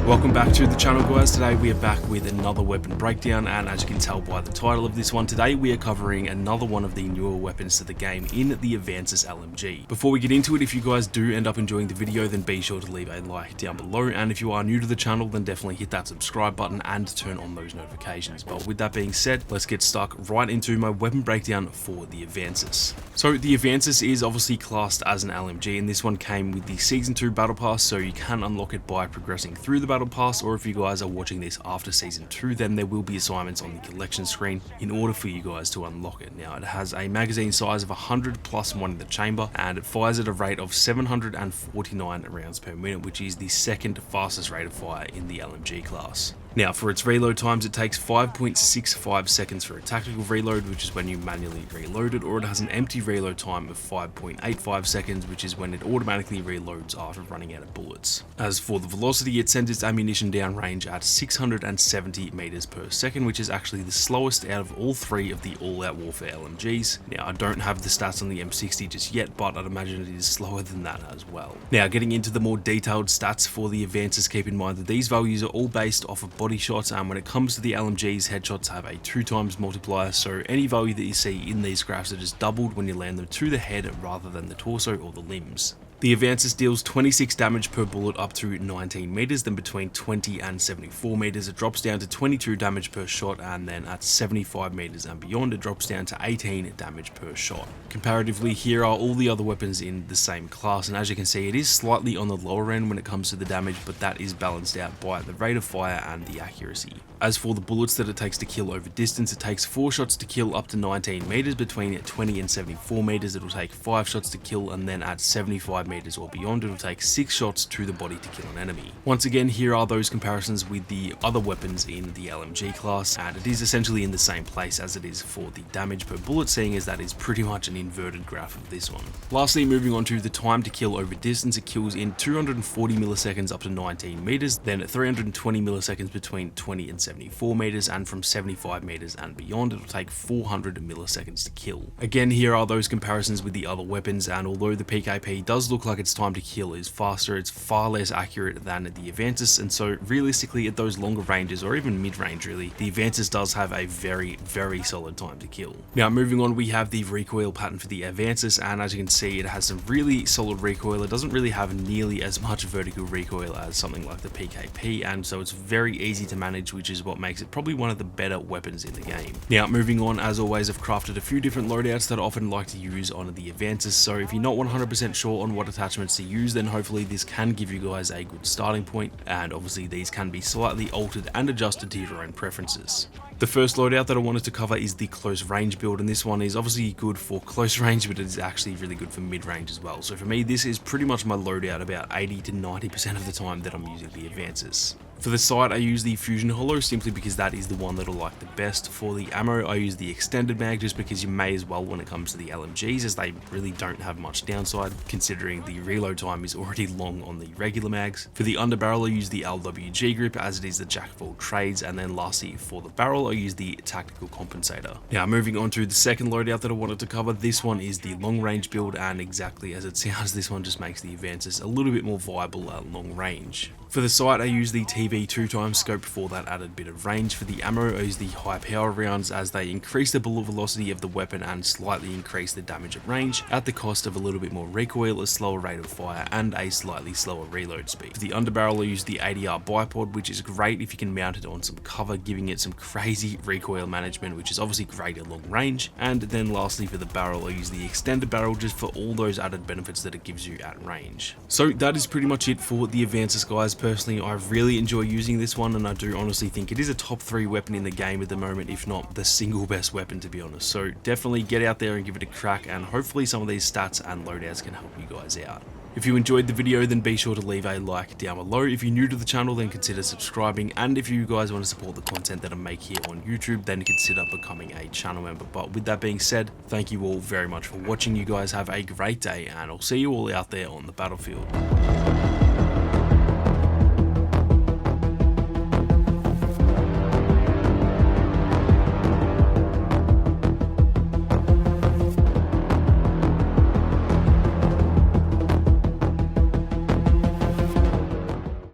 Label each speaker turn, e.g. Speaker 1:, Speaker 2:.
Speaker 1: Welcome back to the channel, guys. Today we are back with another weapon breakdown, and as you can tell by the title of this one, today we are covering another one of the newer weapons to the game in the AVANCYS LMG. Before we get into it, if you guys do end up enjoying the video, then be sure to leave a like down below, and if you are new to the channel, then definitely hit that subscribe button and turn on those notifications. But with that being said, let's get stuck right into my weapon breakdown for the AVANCYS. So the AVANCYS is obviously classed as an LMG, and this one came with the Season 2 Battle Pass, so you can unlock it by progressing through the Battle Pass, or if you guys are watching this after Season 2, then there will be assignments on the collection screen in order for you guys to unlock it. Now, it has a magazine size of 100 plus one in the chamber, and it fires at a rate of 749 rounds per minute, which is the second fastest rate of fire in the LMG class. Now, for its reload times, it takes 5.65 seconds for a tactical reload, which is when you manually reload it, or it has an empty reload time of 5.85 seconds, which is when it automatically reloads after running out of bullets. As for the velocity, it sends its ammunition down range at 670 meters per second, which is actually the slowest out of all three of the all-out warfare LMGs. Now, I don't have the stats on the M60 just yet, but I'd imagine it is slower than that as well. Now, getting into the more detailed stats for the AVANCYS, keep in mind that these values are all based off of body shots, and when it comes to the LMGs, headshots have a 2x multiplier, so any value that you see in these graphs are just doubled when you land them to the head rather than the torso or the limbs. The AVANCYS deals 26 damage per bullet up to 19 meters, then between 20 and 74 meters it drops down to 22 damage per shot, and then at 75 meters and beyond it drops down to 18 damage per shot. Comparatively, here are all the other weapons in the same class, and as you can see, it is slightly on the lower end when it comes to the damage, but that is balanced out by the rate of fire and the accuracy. As for the bullets that it takes to kill over distance, it takes 4 shots to kill up to 19 meters, between 20 and 74 meters it will take 5 shots to kill, and then at 75 meters or beyond it will take 6 shots to the body to kill an enemy. Once again, here are those comparisons with the other weapons in the LMG class, and it is essentially in the same place as it is for the damage per bullet, seeing as that is pretty much an inverted graph of this one. Lastly, moving on to the time to kill over distance, it kills in 240 milliseconds up to 19 meters, then 320 milliseconds between 20 and 74 meters, and from 75 meters and beyond it will take 400 milliseconds to kill. Again, here are those comparisons with the other weapons, and although the PKP does look like its time to kill is faster, it's far less accurate than the AVANCYS, and so realistically at those longer ranges, or even mid-range really, the AVANCYS does have a very solid time to kill. Now, moving on, we have the recoil pattern for the AVANCYS, and as you can see, it has some really solid recoil. It doesn't really have nearly as much vertical recoil as something like the PKP, and so it's very easy to manage, which is what makes it probably one of the better weapons in the game. Now, moving on, as always, I've crafted a few different loadouts that I often like to use on the AVANCYS, so if you're not 100% sure on what attachments to use, then hopefully this can give you guys a good starting point, and obviously these can be slightly altered and adjusted to your own preferences. The first loadout that I wanted to cover is the close range build, and this one is obviously good for close range, but it is actually really good for mid range as well. So for me, this is pretty much my loadout about 80 to 90% of the time that I'm using the AVANCYS. For the sight, I use the Fusion Hollow simply because that is the one that I like the best. For the ammo, I use the extended mag just because you may as well when it comes to the LMGs, as they really don't have much downside considering the reload time is already long on the regular mags. For the underbarrel, I use the LWG grip as it is the jack of all trades, and then lastly for the barrel, I use the tactical compensator. Now, moving on to the second loadout that I wanted to cover, this one is the long range build, and exactly as it sounds, this one just makes the AVANCYS a little bit more viable at long range. For the sight, I use the TV 2x scope for that added bit of range. For the ammo, I use the high power rounds as they increase the bullet velocity of the weapon and slightly increase the damage at range at the cost of a little bit more recoil, a slower rate of fire, and a slightly slower reload speed. For the underbarrel, I use the ADR bipod, which is great if you can mount it on some cover, giving it some crazy recoil management, which is obviously great at long range. And then lastly for the barrel, I use the extended barrel just for all those added benefits that it gives you at range. So that is pretty much it for the AVANCYS, guys. Personally, I really enjoy using this one, and I do honestly think it is a top 3 weapon in the game at the moment, if not the single best weapon, to be honest. So definitely get out there and give it a crack, and hopefully some of these stats and loadouts can help you guys out. If you enjoyed the video, then be sure to leave a like down below. If you're new to the channel, then consider subscribing, and if you guys want to support the content that I make here on YouTube, then consider becoming a channel member. But with that being said, thank you all very much for watching. You guys have a great day, and I'll see you all out there on the battlefield.